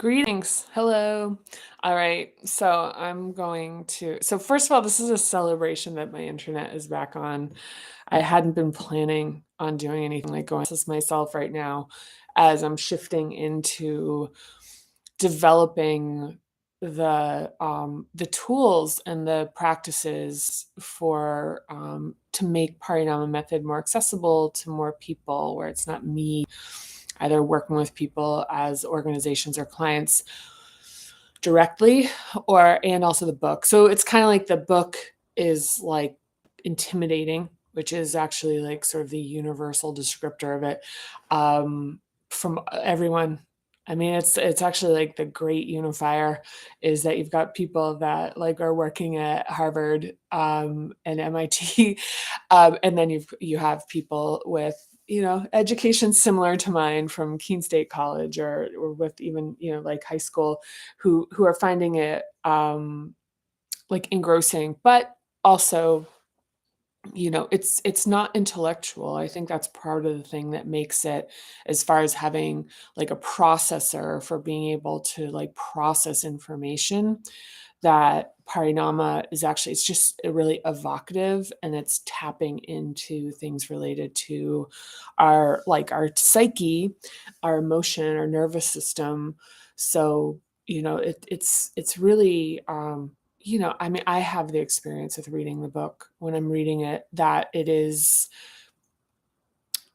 Greetings. Hello. All right. So first of all, this is a celebration that my internet is back on. I hadn't been planning on doing anything like going this myself right now as I'm shifting into developing the tools and the practices for to make Parinama method more accessible to more people, where it's not me either working with people as organizations or clients directly, or and also the book. So it's kind of like the book is like intimidating, which is actually like sort of the universal descriptor of it, from everyone. I mean, it's actually like the great unifier is that you've got people that like are working at Harvard, and MIT, and then you have people with education similar to mine from Keene State College, or with even like high school, who are finding it like engrossing, but also it's not intellectual. I think that's part of the thing that makes it, as far as having like a processor for being able to like process information, that Parinama is actually, it's just really evocative, and it's tapping into things related to our psyche, our emotion, our nervous system. So it's really I mean, I have the experience with reading the book when I'm reading it, that it is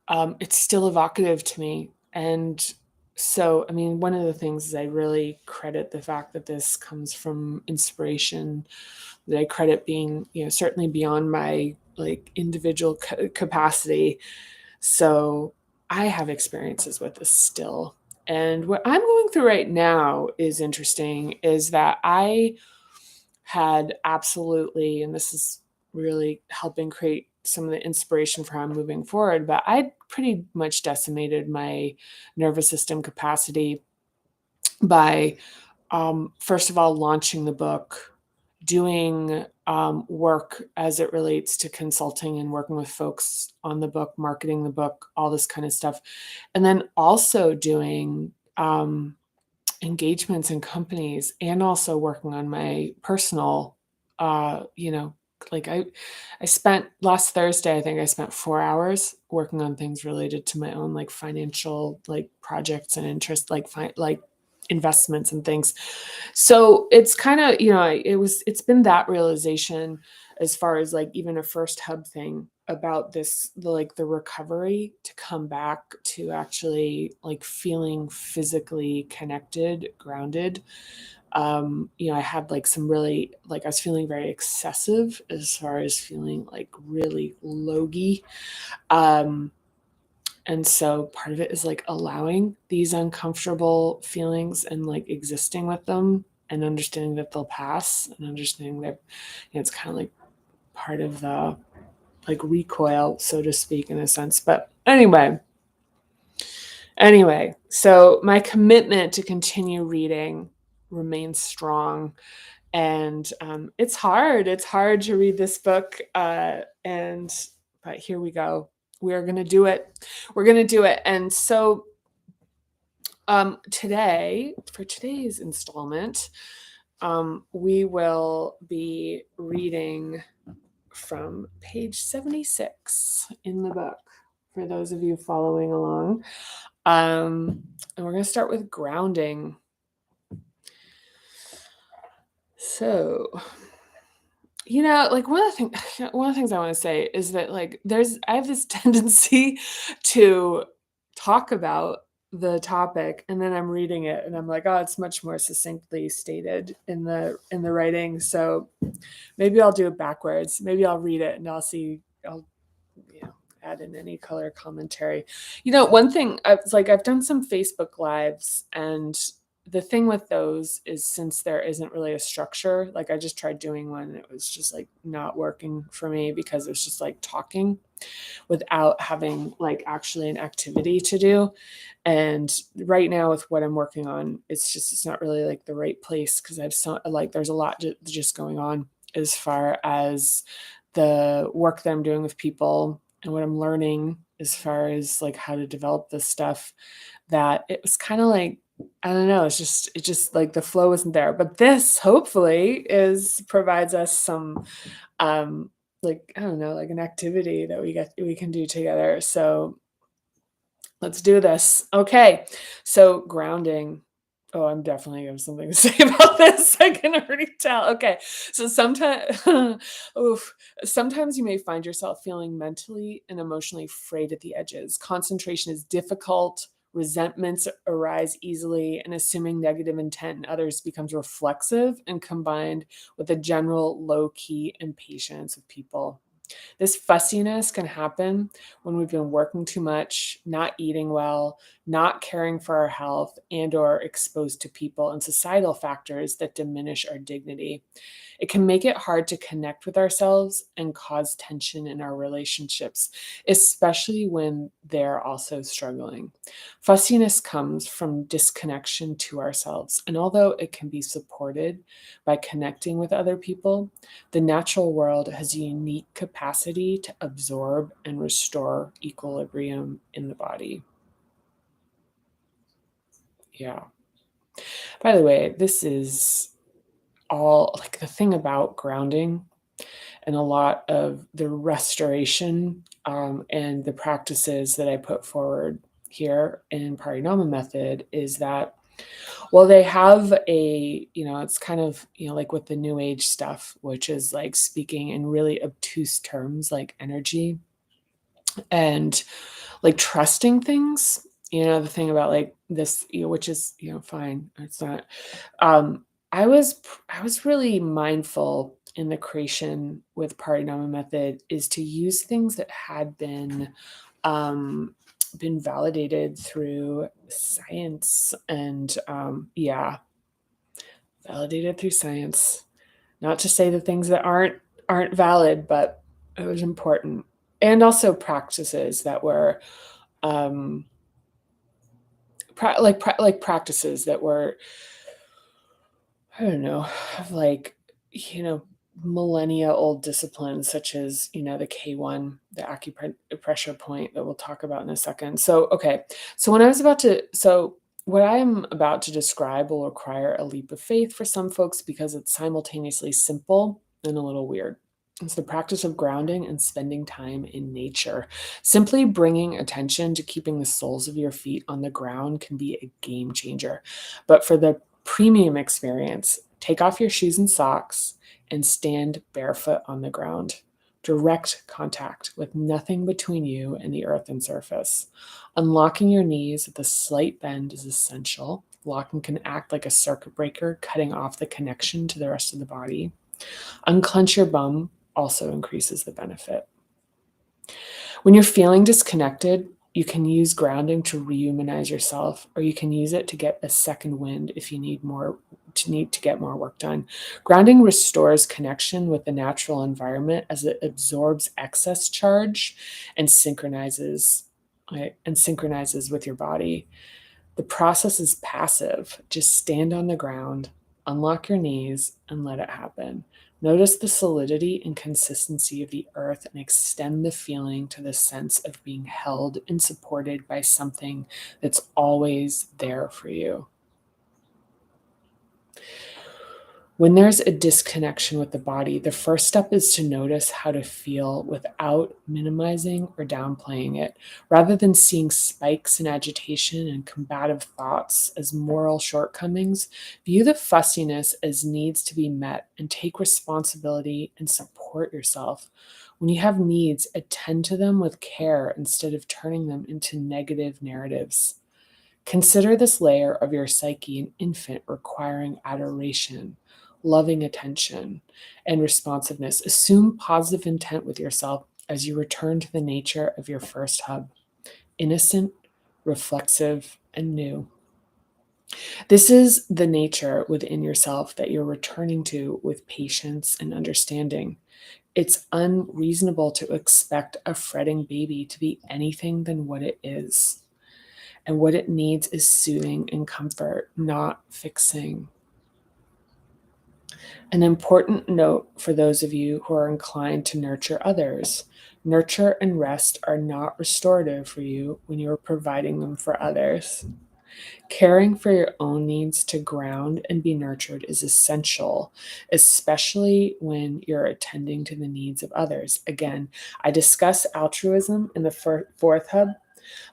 it's still evocative to me. And so, I mean, one of the things is I really credit the fact that this comes from inspiration, that I credit being, certainly beyond my like individual capacity. So I have experiences with this still. And what I'm going through right now is interesting, is that I had absolutely, and this is really helping create some of the inspiration for how I'm moving forward, but I pretty much decimated my nervous system capacity by, first of all, launching the book, doing work as it relates to consulting and working with folks on the book, marketing the book, all this kind of stuff. And then also doing engagements in companies, and also working on my personal, uh, you know, like I spent last Thursday, I think I spent 4 hours working on things related to my own like financial like projects and interest, like investments and things. So it's kind of, it's been that realization, as far as like even a first hub thing about this, the recovery, to come back to actually like feeling physically connected, grounded. I had like some really, like I was feeling very excessive, as far as feeling like really logy. Um, and so part of it is like allowing these uncomfortable feelings and like existing with them, and understanding that they'll pass, and understanding that it's kind of like part of the like recoil, so to speak, in a sense. But anyway, so my commitment to continue reading remains strong. And it's hard. It's hard to read this book. But here we go. We're going to do it. We're going to do it. And so today, for today's installment, we will be reading from page 76 in the book, for those of you following along. And we're going to start with grounding. So, like one of the things I want to say is that like I have this tendency to talk about the topic, and then I'm reading it and I'm like, oh, it's much more succinctly stated in the writing. So maybe I'll do it backwards. Maybe I'll read it and I'll add in any color commentary. One thing, I've done some Facebook lives, and the thing with those is, since there isn't really a structure, like I just tried doing one and it was just like not working for me, because it was just like talking without having like actually an activity to do. And right now with what I'm working on, it's not really like the right place, because there's a lot just going on, as far as the work that I'm doing with people and what I'm learning as far as like how to develop this stuff, that it was kind of like I don't know, it just like the flow isn't there. But this hopefully is provides us some um like I don't know, like an activity that we can do together. So let's do this. Okay. So grounding. Oh, I'm definitely have something to say about this. I can already tell. Okay. So sometimes oof, sometimes you may find yourself feeling mentally and emotionally frayed at the edges. Concentration is difficult, resentments arise easily, and assuming negative intent in others becomes reflexive and combined with a general low-key impatience of people. This fussiness can happen when we've been working too much, not eating well, not caring for our health, and or exposed to people and societal factors that diminish our dignity. It can make it hard to connect with ourselves and cause tension in our relationships, especially when they're also struggling. Fussiness comes from disconnection to ourselves, and although it can be supported by connecting with other people, the natural world has a unique capacity to absorb and restore equilibrium in the body. Yeah. By the way, this is all like the thing about grounding and a lot of the restoration and the practices that I put forward here in Parinama method is that well they have a it's kind of like with the new age stuff which is like speaking in really obtuse terms like energy and like trusting things. The thing about like this, which is, fine. It's not. Um, I was really mindful in the creation with Parinama method is to use things that had um, been validated through science and yeah, validated through science. Not to say the things that aren't valid, but it was important. And also practices that were um like practices that were I don't know, like, you know, millennia old disciplines such as, the K1, the acupressure point that we'll talk about in a second. So, okay. So when I was about to so what I am about to describe will require a leap of faith for some folks because it's simultaneously simple and a little weird. It's the practice of grounding and spending time in nature. Simply bringing attention to keeping the soles of your feet on the ground can be a game changer. But for the premium experience, take off your shoes and socks and stand barefoot on the ground. Direct contact with nothing between you and the earthen surface. Unlocking your knees with a slight bend is essential. Locking can act like a circuit breaker, cutting off the connection to the rest of the body. Unclench your bum also increases the benefit. When you're feeling disconnected, you can use grounding to rehumanize yourself, or you can use it to get a second wind if you need to get more work done. Grounding restores connection with the natural environment as it absorbs excess charge and synchronizes with your body. The process is passive. Just stand on the ground, unlock your knees, and let it happen. Notice the solidity and consistency of the earth and extend the feeling to the sense of being held and supported by something that's always there for you. When there's a disconnection with the body, the first step is to notice how to feel without minimizing or downplaying it. Rather than seeing spikes in agitation and combative thoughts as moral shortcomings, view the fussiness as needs to be met and take responsibility and support yourself. When you have needs, attend to them with care instead of turning them into negative narratives. Consider this layer of your psyche an infant requiring adoration, loving attention, and responsiveness. Assume positive intent with yourself as you return to the nature of your first hub innocent, reflexive, and new. This is the nature within yourself that you're returning to with patience and understanding. It's unreasonable to expect a fretting baby to be anything than what it is. And what it needs is soothing and comfort, not fixing. An important note for those of you who are inclined to nurture others: nurture and rest are not restorative for you when you are providing them for others. Caring for your own needs to ground and be nurtured is essential, especially when you're attending to the needs of others. Again, I discuss altruism in the fourth hub,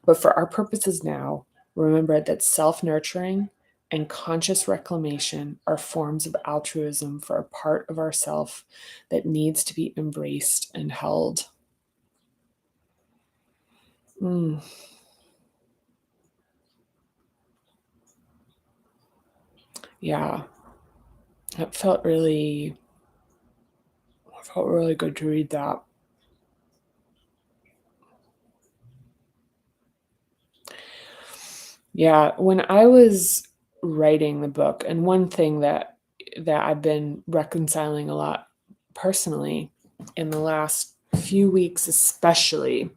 but for our purposes now, remember that self nurturing and conscious reclamation are forms of altruism for a part of ourself that needs to be embraced and held. Mm, yeah, it felt really good to read that. Yeah, when I was writing the book, and one thing that I've been reconciling a lot personally in the last few weeks especially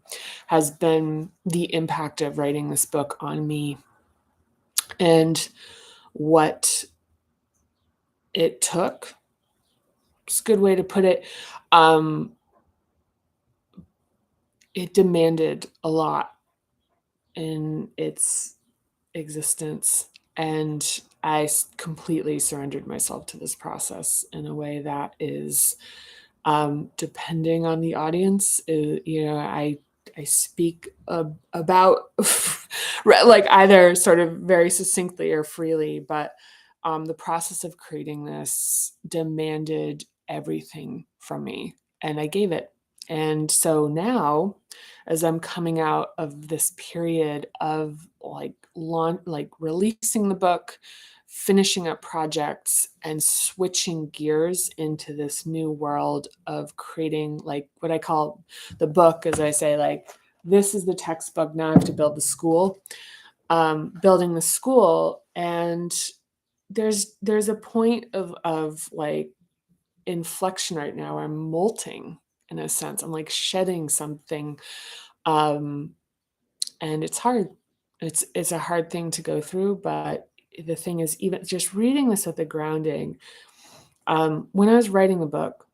has been the impact of writing this book on me and what it took. It's a good way to put it. Um, it demanded a lot in its existence. And completely surrendered myself to this process in a way that is, depending on the audience, I speak about like either sort of very succinctly or freely, but the process of creating this demanded everything from me, and I gave it. And so now, as I'm coming out of this period of like releasing the book, finishing up projects, and switching gears into this new world of creating like what I call the book, as I say, like this is the textbook. Now I have to build the school. Building the school, and there's a point of like inflection right now where I'm molting in a sense. I'm like shedding something, um, and it's hard. It's a hard thing to go through, but the thing is, even just reading this with the grounding, when I was writing the book,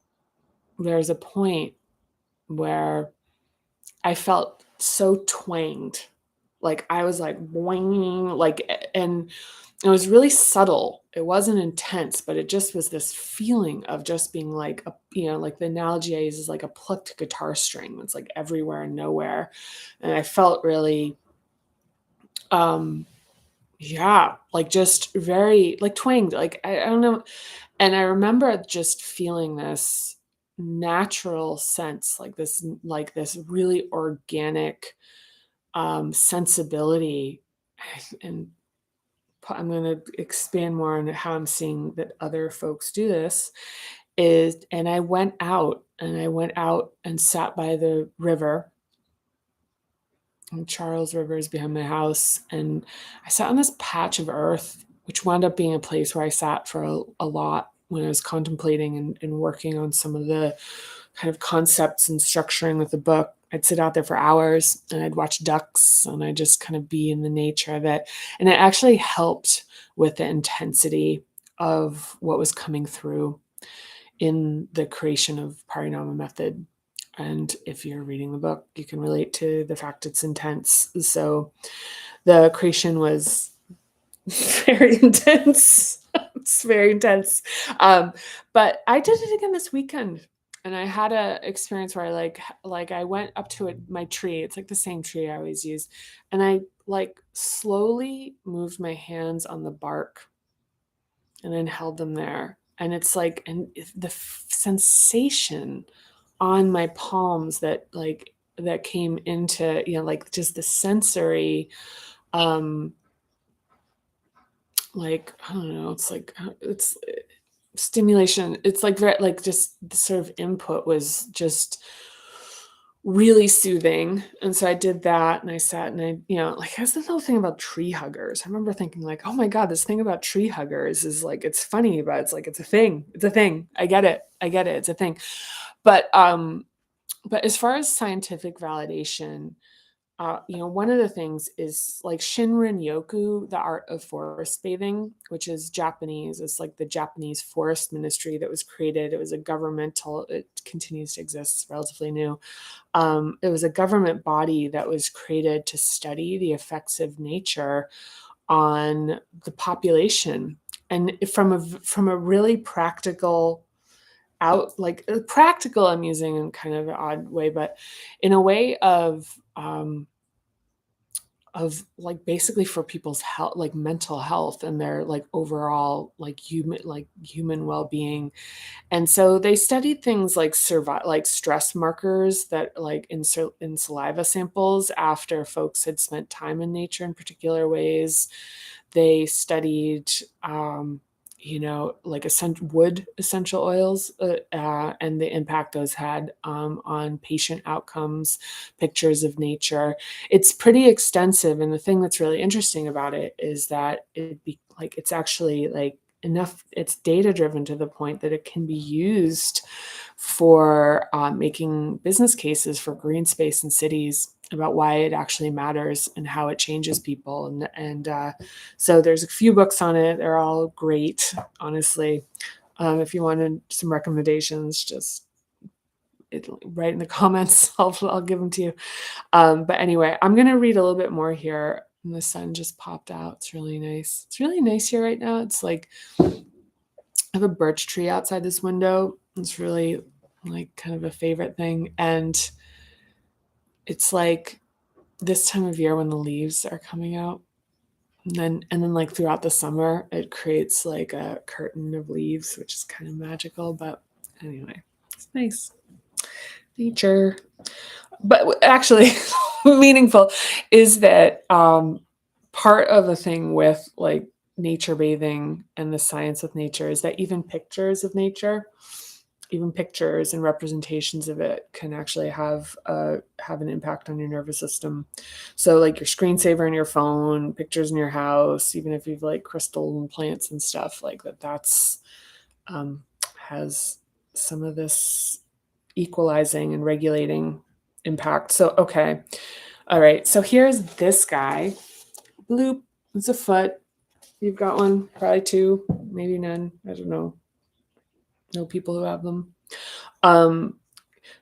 there's a point where I felt so twanged, like I was like boing, like, and it was really subtle. It wasn't intense, but it just was this feeling of just being like like the analogy I use is like a plucked guitar string that's like everywhere and nowhere, and I felt really, um, yeah, like just very like twanged, like I don't know. And I remember just feeling this natural sense, like this really organic, sensibility, and I'm going to expand more on how I'm seeing that other folks do this is, and I went out and sat by the river, and Charles River is behind my house, and I sat on this patch of earth, which wound up being a place where I sat for a lot when I was contemplating and working on some of the kind of concepts and structuring with the book. I'd sit out there for hours and I'd watch ducks and I'd just kind of be in the nature of it. And it actually helped with the intensity of what was coming through in the creation of Parinama method. And if you're reading the book, you can relate to the fact it's intense. So the creation was very intense. It's very intense. But I did it again this weekend. And I had a experience where I like I went up to my tree. It's like the same tree I always use. And I like slowly moved my hands on the bark and then held them there. And it's like, and the sensation on my palms that came into, like just the sensory, um, like, I don't know, it's like, it's stimulation. It's like very, like just the sort of input was just really soothing. And so I did that and I sat and like that's the whole thing about tree huggers. I remember thinking like, oh my God, this thing about tree huggers is like, it's funny, but it's like, it's a thing. It's a thing. I get it. I get it. It's a thing. But as far as scientific validation, one of the things is like Shinrin Yoku, the art of forest bathing, which is Japanese. It's like the Japanese forest ministry that was created. It was a governmental, it continues to exist, it's relatively new. It was a government body that was created to study the effects of nature on the population, and from a really practical practical, I'm using in kind of an odd way, but in a way of like basically for people's health, like mental health and their like overall like human well-being. And so they studied things like stress markers that like in saliva samples after folks had spent time in nature in particular ways. They studied, like wood essential oils, and the impact those had on patient outcomes, pictures of nature. It's pretty extensive, and the thing that's really interesting about it is that it's actually like enough. It's data driven to the point that it can be used for making business cases for green space in cities about why it actually matters and how it changes people. And so there's a few books on it. They're all great, honestly. If you wanted some recommendations, just write in the comments. I'll give them to you. But anyway, I'm going to read a little bit more here. And the sun just popped out. It's really nice. It's really nice here right now. It's like I have a birch tree outside this window. It's really like kind of a favorite thing. And it's like this time of year when the leaves are coming out. And then like throughout the summer, it creates like a curtain of leaves, which is kind of magical. But anyway, it's nice. Nature. But actually, meaningful is that part of the thing with like nature bathing and the science of nature is that even pictures of nature, even pictures and representations of it can actually have an impact on your nervous system. So like your screensaver in your phone, pictures in your house, even if you've like crystal and plants and stuff like that's has some of this equalizing and regulating impact. So okay, all right, so here's this guy. Bloop. It's a foot. You've got one, probably two, maybe none, I don't know people who have them.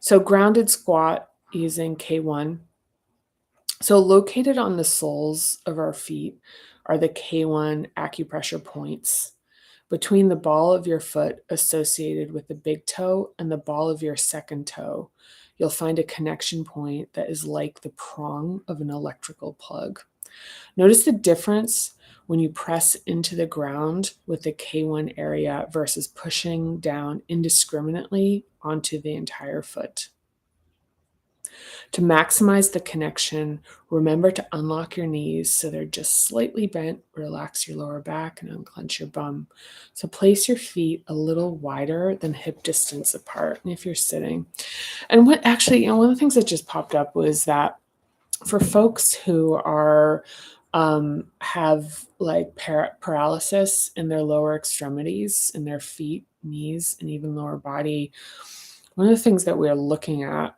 So grounded squat using K1. So located on the soles of our feet are the K1 acupressure points. Between the ball of your foot associated with the big toe and the ball of your second toe, you'll find a connection point that is like the prong of an electrical plug. Notice the difference when you press into the ground with the K1 area versus pushing down indiscriminately onto the entire foot. To maximize the connection, remember to unlock your knees so they're just slightly bent, relax your lower back, and unclench your bum. So place your feet a little wider than hip distance apart if you're sitting. And what actually, one of the things that just popped up was that for folks who are have like paralysis in their lower extremities, in their feet, knees, and even lower body, one of the things that we're looking at,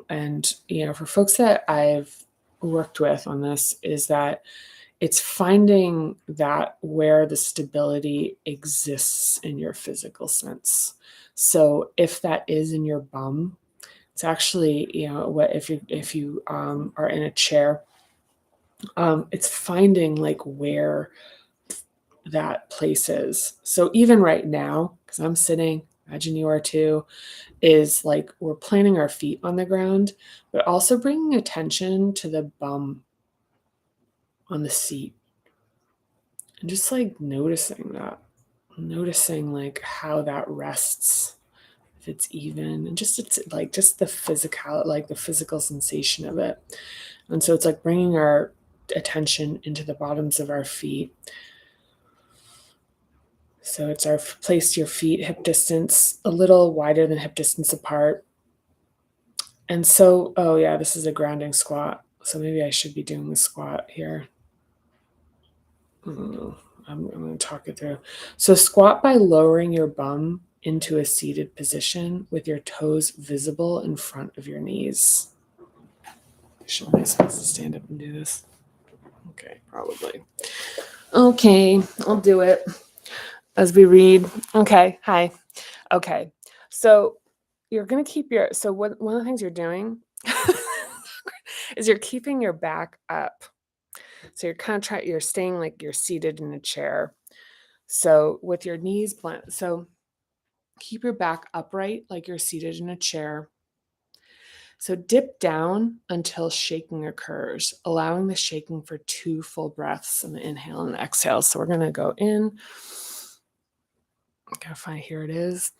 and for folks that I've worked with on this, is that it's finding that where the stability exists in your physical sense. So if that is in your bum, it's actually, what if you are in a chair, it's finding like where that place is. So even right now, because I'm sitting, imagine you are too, is like we're planting our feet on the ground, but also bringing attention to the bum on the seat and just like noticing like how that rests, if it's even, and it's like just the physical sensation of it. And so it's like bringing our attention into the bottoms of our feet. So it's place your feet hip distance, a little wider than hip distance apart. And so, oh yeah, this is a grounding squat. So maybe I should be doing the squat here. I'm going to talk it through. So squat by lowering your bum into a seated position with your toes visible in front of your knees. Am I supposed to stand up and do this? Okay, probably. Okay, I'll do it as we read. Okay, hi. Okay, so you're going to keep one of the things you're doing is you're keeping your back up. So you're staying like you're seated in a chair. So with your knees bent, so keep your back upright like you're seated in a chair. So dip down until shaking occurs, allowing the shaking for 2 full breaths on the inhale and exhale. So we're going to go in. Gotta find, here it is.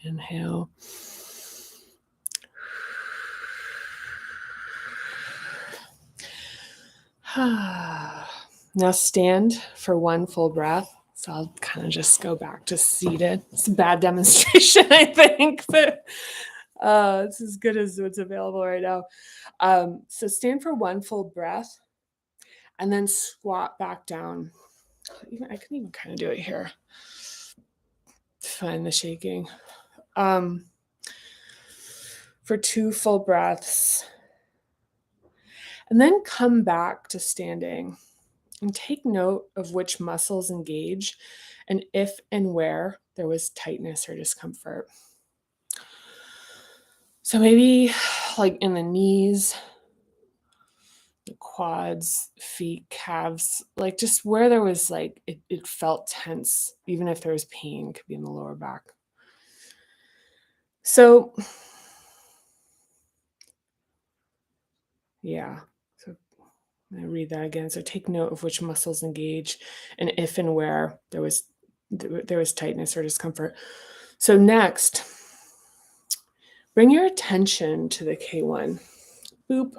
Inhale. Now stand for 1 full breath. So I'll kind of just go back to seated. It's a bad demonstration, I think, but it's as good as what's available right now. So stand for 1 full breath and then squat back down. I can even kind of do it here. Find the shaking. For 2 full breaths. And then come back to standing and take note of which muscles engage and if and where there was tightness or discomfort. So maybe like in the knees, the quads, feet, calves, like just where there was like, it felt tense, even if there was pain, could be in the lower back. So, yeah. So I'm going to read that again. So take note of which muscles engage and if and where there was tightness or discomfort. So next, bring your attention to the K1. Boop.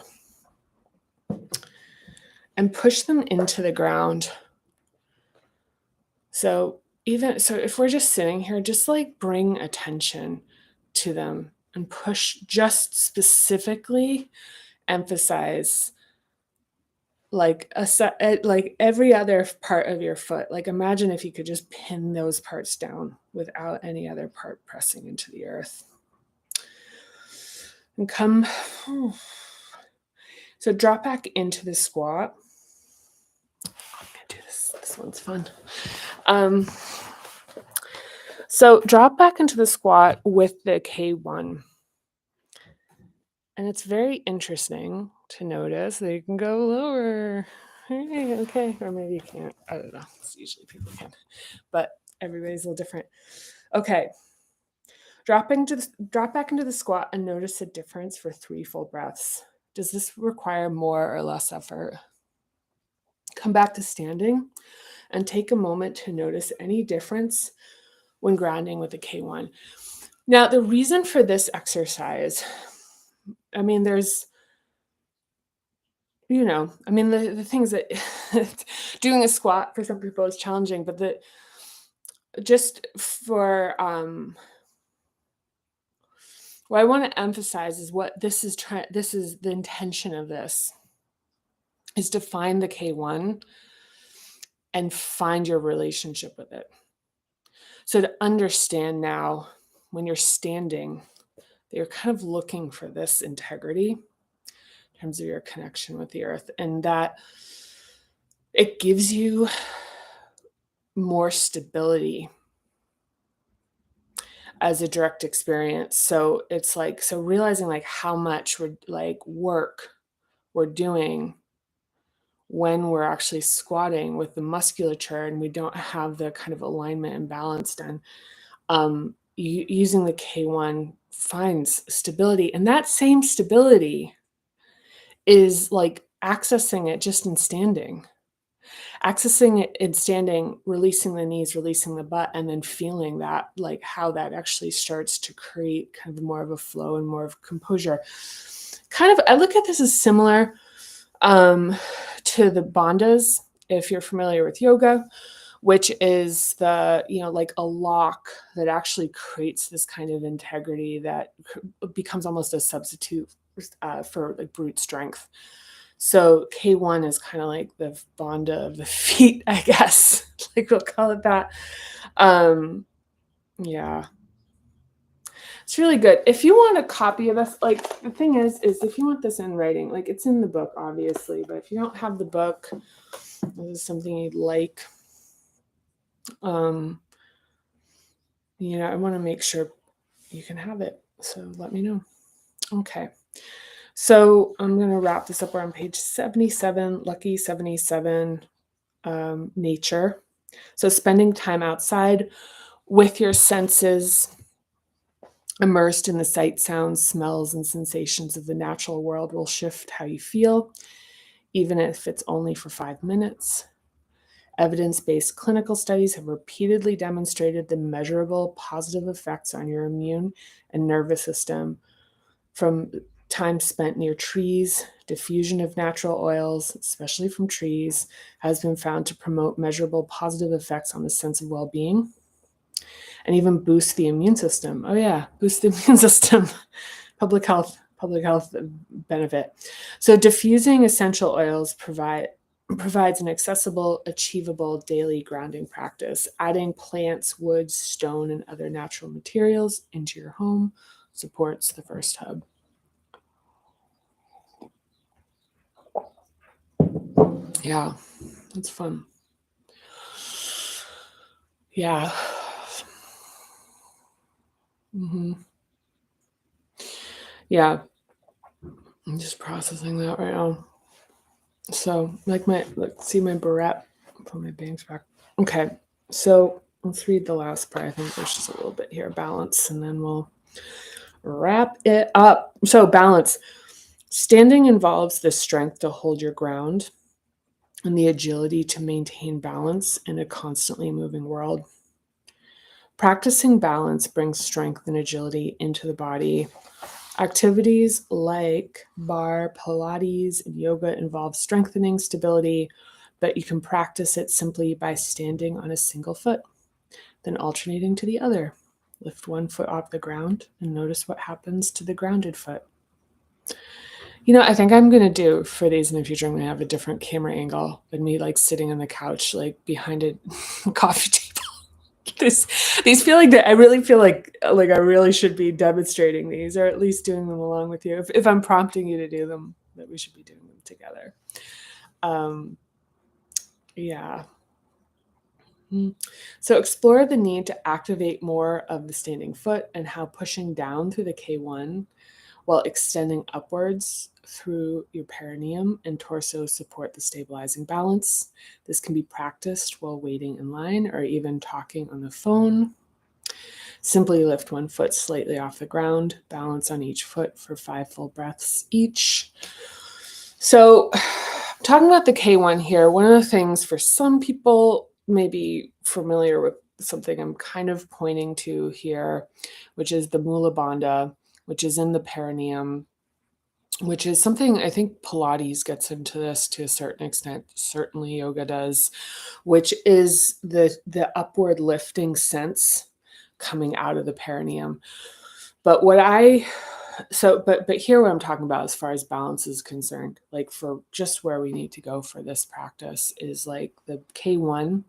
And push them into the ground. So if we're just sitting here, just like bring attention to them and push, just specifically emphasize like every other part of your foot. Like imagine if you could just pin those parts down without any other part pressing into the earth. And come, so drop back into the squat. I'm gonna do this. This one's fun. So drop back into the squat with the K1. And it's very interesting to notice that you can go lower. Okay, or maybe you can't. I don't know. It's usually people can, but everybody's a little different. Okay. Drop back into the squat and notice the difference for 3 full breaths. Does this require more or less effort? Come back to standing and take a moment to notice any difference when grounding with the K1. Now, the reason for this exercise, I mean, there's, the things that doing a squat for some people is challenging, but just for, what I want to emphasize is what this is the intention of this is to find the K1 and find your relationship with it. So to understand now when you're standing, that you're kind of looking for this integrity in terms of your connection with the earth, and that it gives you more stability as a direct experience. So it's like, so realizing like how much work we're doing when we're actually squatting with the musculature and we don't have the kind of alignment and balance done. Using the K1 finds stability, and that same stability is like accessing it just in standing. Accessing it in standing, releasing the knees, releasing the butt, and then feeling that, like how that actually starts to create kind of more of a flow and more of composure. Kind of, I look at this as similar to the bandhas, if you're familiar with yoga, which is like a lock that actually creates this kind of integrity that becomes almost a substitute for like brute strength. So K1 is kind of like the bandha of the feet, I guess. Like we'll call it that. Yeah. It's really good. If you want a copy of this, like the thing is if you want this in writing, like it's in the book, obviously, but if you don't have the book, this is something you'd like. I want to make sure you can have it. So let me know. Okay. So I'm going to wrap this up. We're on page 77, lucky 77, nature. So spending time outside with your senses immersed in the sight, sounds, smells, and sensations of the natural world will shift how you feel, even if it's only for 5 minutes. Evidence-based clinical studies have repeatedly demonstrated the measurable positive effects on your immune and nervous system from time spent near trees. Diffusion of natural oils, especially from trees, has been found to promote measurable positive effects on the sense of well-being and even boost the immune system. Oh yeah, boost the immune system. Public health benefit. So diffusing essential oils provides an accessible, achievable daily grounding practice. Adding plants, woods, stone, and other natural materials into your home supports the first hub. Yeah, that's fun. Yeah. hmm Yeah, I'm just processing that right now. So, see my barrette, put my bangs back. Okay, so let's read the last part. I think there's just a little bit here, balance, and then we'll wrap it up. So, balance. Standing involves the strength to hold your ground and the agility to maintain balance in a constantly moving world. Practicing balance brings strength and agility into the body. Activities like bar, Pilates, and yoga involve strengthening stability, but you can practice it simply by standing on a single foot, then alternating to the other. Lift one foot off the ground and notice what happens to the grounded foot. I think I'm going to do for these in the future, I'm going to have a different camera angle than me like sitting on the couch, like behind a coffee table. These feel like that. I really feel like I really should be demonstrating these, or at least doing them along with you. If I'm prompting you to do them, that we should be doing them together. Yeah. So explore the need to activate more of the standing foot and how pushing down through the K1 while extending upwards through your perineum and torso support the stabilizing balance. This can be practiced while waiting in line or even talking on the phone. Simply lift one foot slightly off the ground, balance on each foot for 5 full breaths each. So, talking about the K1 here, one of the things for some people may be familiar with something I'm kind of pointing to here, which is the Mula Bandha, which is in the perineum, which is something I think Pilates gets into this to a certain extent. Certainly yoga does, which is the upward lifting sense coming out of the perineum. But here what I'm talking about as far as balance is concerned, like for just where we need to go for this practice is like the K1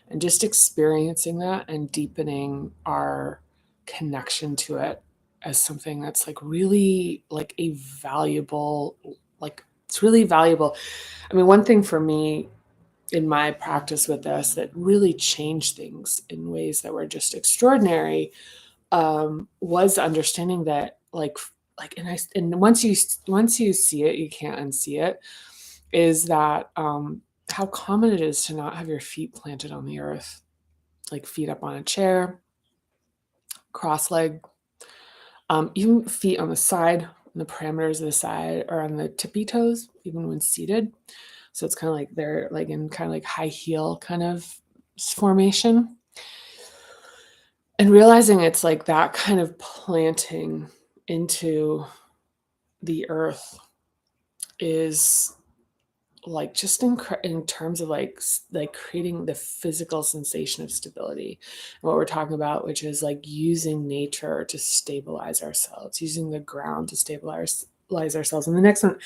and just experiencing that and deepening our connection to it as something that's like really like a valuable, like it's really valuable. I mean, one thing for me in my practice with this that really changed things in ways that were just extraordinary was understanding that and once you see it, you can't unsee it. Is that how common it is to not have your feet planted on the earth, like feet up on a chair, cross leg, even feet on the side, on the parameters of the side, or on the tippy toes, even when seated. So it's kind of like they're like in kind of like high heel kind of formation. And realizing it's like that kind of planting into the earth is like just in terms of like creating the physical sensation of stability, and what we're talking about, which is like using nature to stabilize ourselves, using the ground to stabilize ourselves. And the next one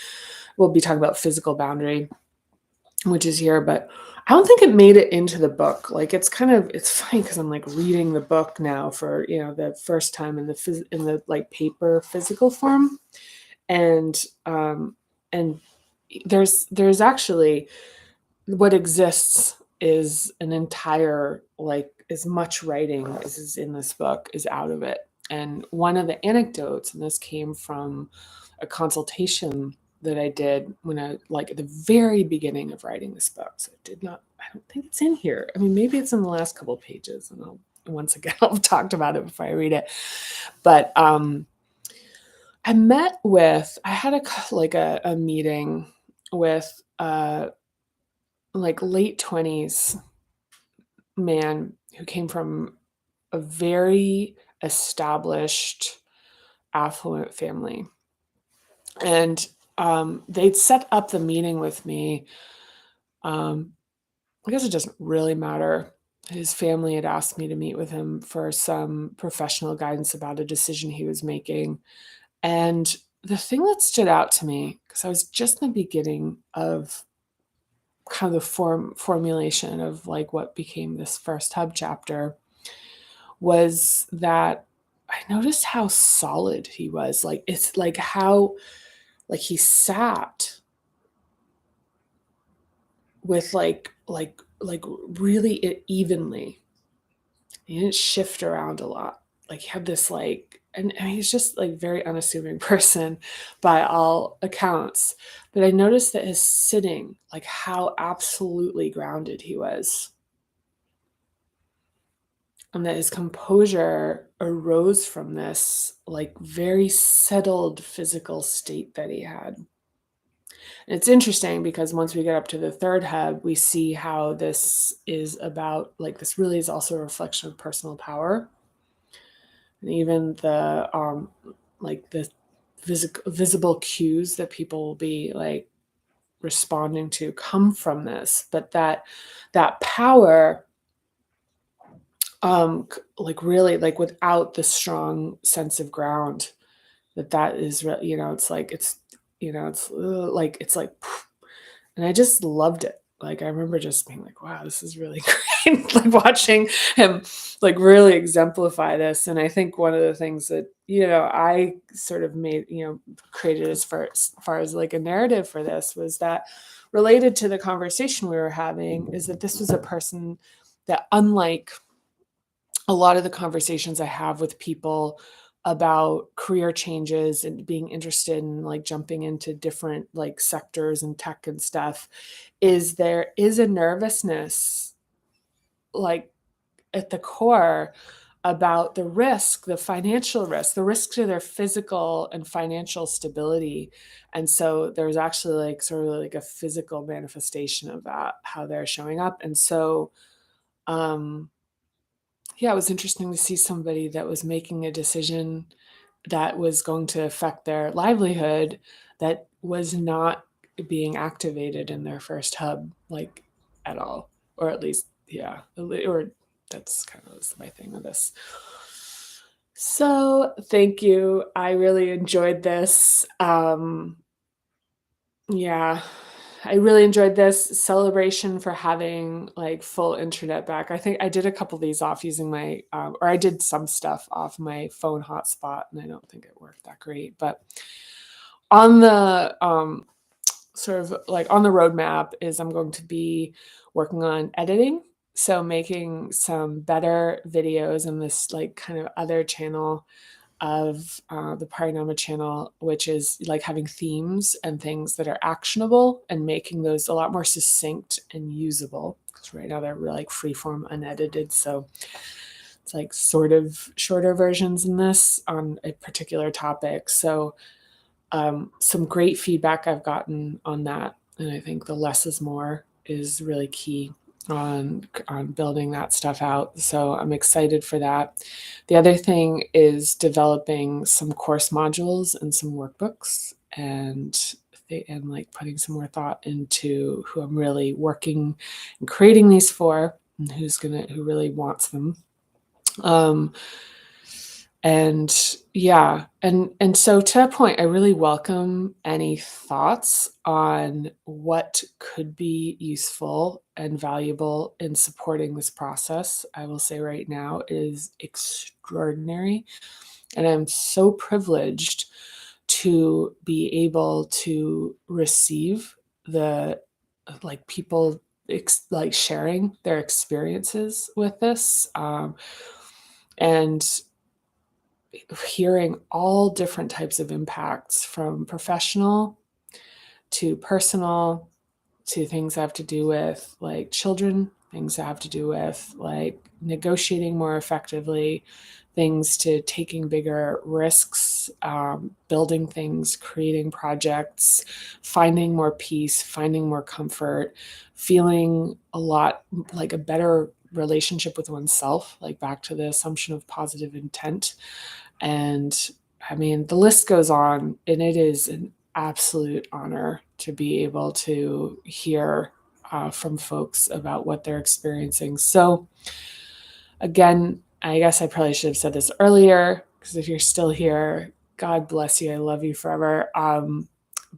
we'll be talking about physical boundary, which is here, but I don't think it made it into the book. Like it's funny because I'm like reading the book now for the first time in the like paper physical form, and and there's actually what exists is an entire like as much writing as is in this book is out of it. And one of the anecdotes, and this came from a consultation that I did when I, like, at the very beginning of writing this book. So I don't think it's in here. I mean, maybe it's in the last couple of pages, and once again, I'll talk about it before I read it. But I had a meeting with like late 20s man who came from a very established, affluent family. And they'd set up the meeting with me. I guess it doesn't really matter. His family had asked me to meet with him for some professional guidance about a decision he was making. And the thing that stood out to me, because I was just in the beginning of kind of the formulation of like what became this first hub chapter, was that I noticed how solid he was. Like, it's like how, like, he sat with like really evenly. He didn't shift around a lot. Like, he had this and he's just like very unassuming person by all accounts. But I noticed that his sitting, like how absolutely grounded he was, and that his composure arose from this like very settled physical state that he had. And it's interesting because once we get up to the third hub, we see how this is about, like, this really is also a reflection of personal power. And even the visible cues that people will be like responding to come from this, but that power, like really, like without the strong sense of ground, that is, it's like it's like, and I just loved it. Like, I remember just being like, wow, this is really great. Like, watching him like really exemplify this. And I think one of the things that, I sort of created as far as like a narrative for this, was that related to the conversation we were having, is that this was a person that, unlike a lot of the conversations I have with people about career changes and being interested in like jumping into different like sectors and tech and stuff, is there is a nervousness, like, at the core, about the financial risk, the risk to their physical and financial stability. And so there's actually like sort of like a physical manifestation of that, how they're showing up. And so um yeah, it was interesting to see somebody that was making a decision that was going to affect their livelihood, that was not being activated in their first hub, like, at all. Or at least, yeah, or that's kind of was my thing with this. So thank you. I really enjoyed this. Yeah, I really enjoyed this celebration for having like full internet back. I think I did a couple of these off using my, or I did some stuff off my phone hotspot, and I don't think it worked that great. But on the sort of like on the roadmap is I'm going to be working on editing. So making some better videos in this like kind of other channel of the Parinama channel, which is like having themes and things that are actionable and making those a lot more succinct and usable. Because right now they're really like freeform, unedited. So it's like sort of shorter versions in this on a particular topic. So some great feedback I've gotten on that. And I think the less is more is really key on building that stuff out. So I'm excited for that. The other thing is developing some course modules and some workbooks, and like putting some more thought into who I'm really working and creating these for, and who really wants them. And yeah, and so to that point, I really welcome any thoughts on what could be useful and valuable in supporting this process. I will say right now is extraordinary, and I'm so privileged to be able to receive the like people like sharing their experiences with this, and hearing all different types of impacts, from professional to personal to things that have to do with like children, things that have to do with like negotiating more effectively, things to taking bigger risks, building things, creating projects, finding more peace, finding more comfort, feeling a lot like a better relationship with oneself, like back to the assumption of positive intent. And I mean, the list goes on, and it is an absolute honor to be able to hear from folks about what they're experiencing. So, again, I guess I probably should have said this earlier, because if you're still here, God bless you. I love you forever.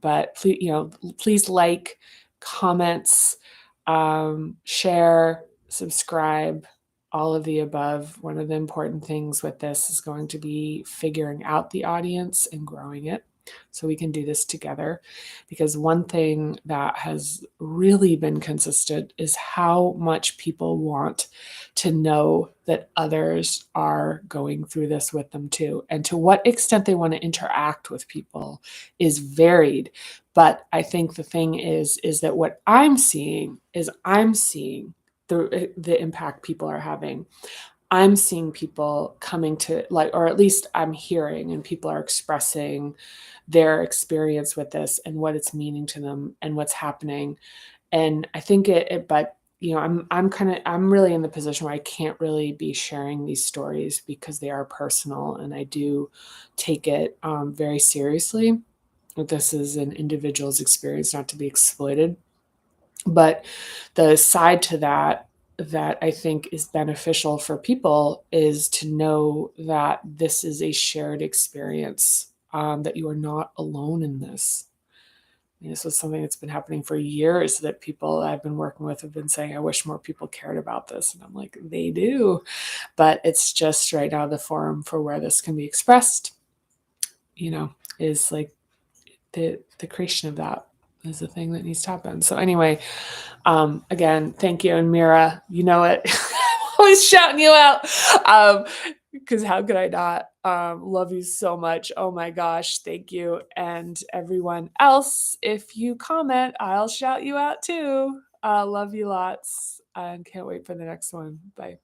But please, please like, comments, share, subscribe, all of the above. One of the important things with this is going to be figuring out the audience and growing it so we can do this together. Because one thing that has really been consistent is how much people want to know that others are going through this with them too. And to what extent they want to interact with people is varied. But I think the thing is that what I'm seeing is the impact people are having. I'm seeing people coming to like, or at least I'm hearing, and people are expressing their experience with this and what it's meaning to them and what's happening. And I think but I'm really in the position where I can't really be sharing these stories because they are personal, and I do take it very seriously. This is an individual's experience, not to be exploited. But the side to that I think is beneficial for people is to know that this is a shared experience, that you are not alone in this. This was something that's been happening for years, that people I've been working with have been saying, I wish more people cared about this. And I'm like, they do. But it's just right now the forum for where this can be expressed, is like the creation of that is the thing that needs to happen. So anyway, again, thank you. And Mira, you know it. I'm always shouting you out. Because how could I not? Love you so much. Oh my gosh, thank you. And everyone else, if you comment, I'll shout you out too. Love you lots, and can't wait for the next one. Bye.